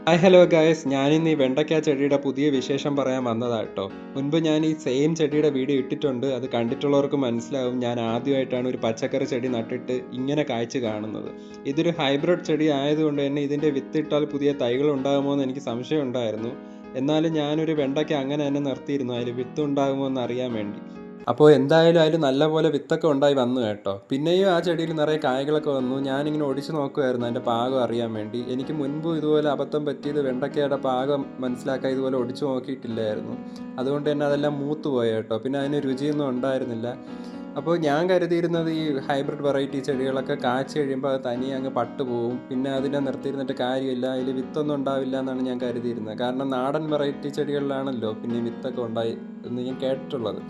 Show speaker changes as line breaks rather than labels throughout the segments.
Hi hello guys, ഞാനിന്ന് ഈ വെണ്ടയ്ക്ക ചെടിയുടെ പുതിയ വിശേഷം പറയാൻ വന്നതാട്ടോ. മുൻപ് ഞാൻ ഈ സെയിം ചെടിയുടെ വീഡിയോ ഇട്ടിട്ടുണ്ട്. അത് കണ്ടിട്ടുള്ളവർക്ക് മനസ്സിലാവും ഞാൻ ആദ്യമായിട്ടാണ് ഒരു പച്ചക്കറി ചെടി നട്ടിട്ട് ഇങ്ങനെ കായ്ച്ച് കാണുന്നത്. ഇതൊരു ഹൈബ്രിഡ് ചെടി ആയതുകൊണ്ട് തന്നെ ഇതിൻ്റെ വിത്തിട്ടാൽ പുതിയ തൈകൾ ഉണ്ടാകുമോ എന്ന് എനിക്ക് സംശയം ഉണ്ടായിരുന്നു. എന്നാലും ഞാനൊരു വെണ്ടയ്ക്ക അങ്ങനെ തന്നെ നിർത്തിയിരുന്നു, അതിൽ വിത്ത് ഉണ്ടാകുമോ എന്ന് അറിയാൻ വേണ്ടി. അപ്പോൾ എന്തായാലും അതിൽ നല്ലപോലെ വിത്തൊക്കെ ഉണ്ടായി വന്നു കേട്ടോ. പിന്നെയും ആ ചെടിയിൽ നിറയെ കായകളൊക്കെ വന്നു. ഞാനിങ്ങനെ ഒടിച്ച് നോക്കുമായിരുന്നു അതിൻ്റെ പാകം അറിയാൻ വേണ്ടി. എനിക്ക് മുൻപും ഇതുപോലെ അബദ്ധം പറ്റിയത് വെണ്ടയ്ക്കയുടെ പാകം മനസ്സിലാക്കാൻ ഇതുപോലെ ഒടിച്ചു നോക്കിയിട്ടില്ലായിരുന്നു. അതുകൊണ്ട് തന്നെ അതെല്ലാം മൂത്ത് പോയി കേട്ടോ. പിന്നെ അതിന് രുചിയൊന്നും ഉണ്ടായിരുന്നില്ല. അപ്പോൾ ഞാൻ കരുതിയിരുന്നത് ഈ ഹൈബ്രിഡ് വെറൈറ്റി ചെടികളൊക്കെ കായ്ച്ച് കഴിയുമ്പോൾ അത് തനിയെ അങ്ങ് പട്ടുപോകും, പിന്നെ അതിനെ നിർത്തിയിരുന്നിട്ട് കാര്യമില്ല, അതിൽ വിത്തൊന്നും ഉണ്ടാവില്ല എന്നാണ് ഞാൻ കരുതിയിരുന്നത്. കാരണം നാടൻ വെറൈറ്റി ചെടികളിലാണല്ലോ പിന്നെ വിത്തൊക്കെ ഉണ്ടായി എന്ന് ഞാൻ കേട്ടിട്ടുള്ളത്.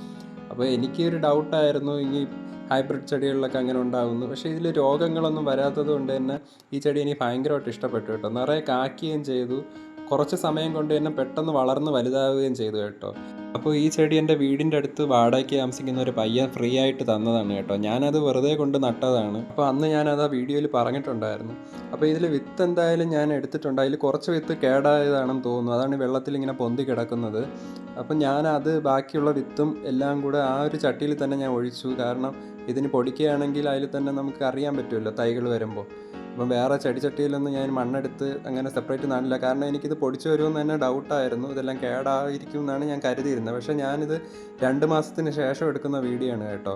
അപ്പോൾ എനിക്കൊരു ഡൗട്ടായിരുന്നു ഈ ഹൈബ്രിഡ് ചെടികളിലൊക്കെ അങ്ങനെ ഉണ്ടാകുന്നു. പക്ഷേ ഇതിൽ രോഗങ്ങളൊന്നും വരാത്തത് കൊണ്ട് തന്നെ ഈ ചെടി എനിക്ക് ഭയങ്കരമായിട്ട് ഇഷ്ടപ്പെട്ടു കേട്ടോ. നിറയെ കായ്ക്കുകയും ചെയ്തു. കുറച്ച് സമയം കൊണ്ട് തന്നെ പെട്ടെന്ന് വളർന്ന് വലുതാവുകയും ചെയ്തു കേട്ടോ. അപ്പോൾ ഈ ചെടി എൻ്റെ വീടിൻ്റെ അടുത്ത് വാടകയ്ക്ക് താമസിക്കുന്ന ഒരു പയ്യൻ ഫ്രീ ആയിട്ട് തന്നതാണ് കേട്ടോ. ഞാനത് വെറുതെ കൊണ്ട് നട്ടതാണ്. അപ്പോൾ അന്ന് ഞാനത് ആ വീഡിയോയിൽ പറഞ്ഞിട്ടുണ്ടായിരുന്നു. അപ്പോൾ ഇതിൽ വിത്ത് എന്തായാലും ഞാൻ എടുത്തിട്ടുണ്ട്. അതിൽ കുറച്ച് വിത്ത് കേടായതാണെന്ന് തോന്നുന്നു. അതാണ് വെള്ളത്തിൽ ഇങ്ങനെ പൊന്തി കിടക്കുന്നത്. അപ്പം ഞാനത് ബാക്കിയുള്ള വിത്തും എല്ലാം കൂടെ ആ ഒരു ചട്ടിയിൽ തന്നെ ഞാൻ ഒഴിച്ചു. കാരണം ഇതിന് പൊടിക്കുകയാണെങ്കിൽ അതിൽ തന്നെ നമുക്ക് അറിയാൻ പറ്റുമല്ലോ തൈകൾ വരുമ്പോൾ. അപ്പം വേറെ ചെടിച്ചട്ടിയിലൊന്നും ഞാൻ മണ്ണെടുത്ത് അങ്ങനെ സെപ്പറേറ്റ് നടില്ല. കാരണം എനിക്കിത് പൊടിച്ചു വരുമെന്ന് തന്നെ ഡൗട്ടായിരുന്നു. ഇതെല്ലാം കേടായിരിക്കും എന്നാണ് ഞാൻ കരുതിയിരുന്നത്. പക്ഷേ ഞാനിത് 2 മാസത്തിന് ശേഷം എടുക്കുന്ന വീഡിയോ ആണ് കേട്ടോ.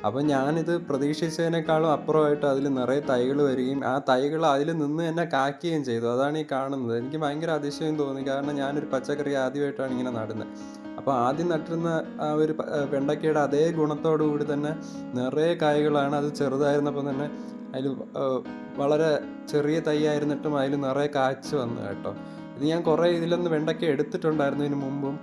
അപ്പം ഞാനിത് പ്രതീക്ഷിച്ചതിനേക്കാളും അപ്പുറമായിട്ട് അതിൽ നിറയെ തൈകൾ വരികയും ആ തൈകൾ അതിൽ നിന്ന് തന്നെ കായ്ക്കുകയും ചെയ്തു. അതാണ് ഈ കാണുന്നത്. എനിക്ക് ഭയങ്കര അതിശയം തോന്നി. കാരണം ഞാനൊരു പച്ചക്കറി ആദ്യമായിട്ടാണ് ഇങ്ങനെ നടുന്നത്. അപ്പോൾ ആദ്യം നട്ടിരുന്ന ആ ഒരു വെണ്ടയ്ക്കയുടെ അതേ ഗുണത്തോടു കൂടി തന്നെ നിറയെ കായ്കളാണ്. അത് ചെറുതായിരുന്നപ്പോൾ തന്നെ അതിൽ വളരെ ചെറിയ തൈ ആയിരുന്നിട്ടും അതിൽ നിറയെ കായ്ച്ച് വന്നു കേട്ടോ. ഇത് ഞാൻ കുറേ ഇതിലൊന്ന് വെണ്ടയ്ക്ക എടുത്തിട്ടുണ്ടായിരുന്നു ഇതിന് മുമ്പും.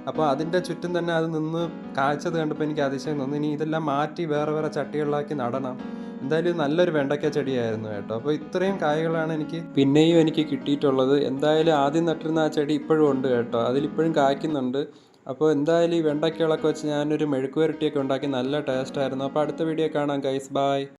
അപ്പോൾ അതിൻ്റെ ചുറ്റും തന്നെ അത് നിന്ന് കായ്ച്ചത് കണ്ടപ്പോൾ എനിക്ക് അതിശയം തോന്നി. ഇനി ഇതെല്ലാം മാറ്റി വേറെ വേറെ ചട്ടികളിലാക്കി നടണം. എന്തായാലും നല്ലൊരു വെണ്ടയ്ക്ക ചെടിയായിരുന്നു കേട്ടോ. അപ്പോൾ ഇത്രയും കായ്കളാണ് പിന്നെയും എനിക്ക് കിട്ടിയിട്ടുള്ളത്. എന്തായാലും ആദ്യം നട്ടിരുന്ന ആ ചെടി ഇപ്പോഴും ഉണ്ട് കേട്ടോ. അതിലിപ്പോഴും കായ്ക്കുന്നുണ്ട്. അപ്പോൾ എന്തായാലും ഈ വെണ്ടയ്ക്കകളൊക്കെ വെച്ച് ഞാനൊരു മെഴുക്ക് പുരട്ടിയൊക്കെ ഉണ്ടാക്കി നല്ല ടേസ്റ്റായിരുന്നു. അപ്പോൾ അടുത്ത വീഡിയോ കാണാം ഗൈസ്, ബൈ.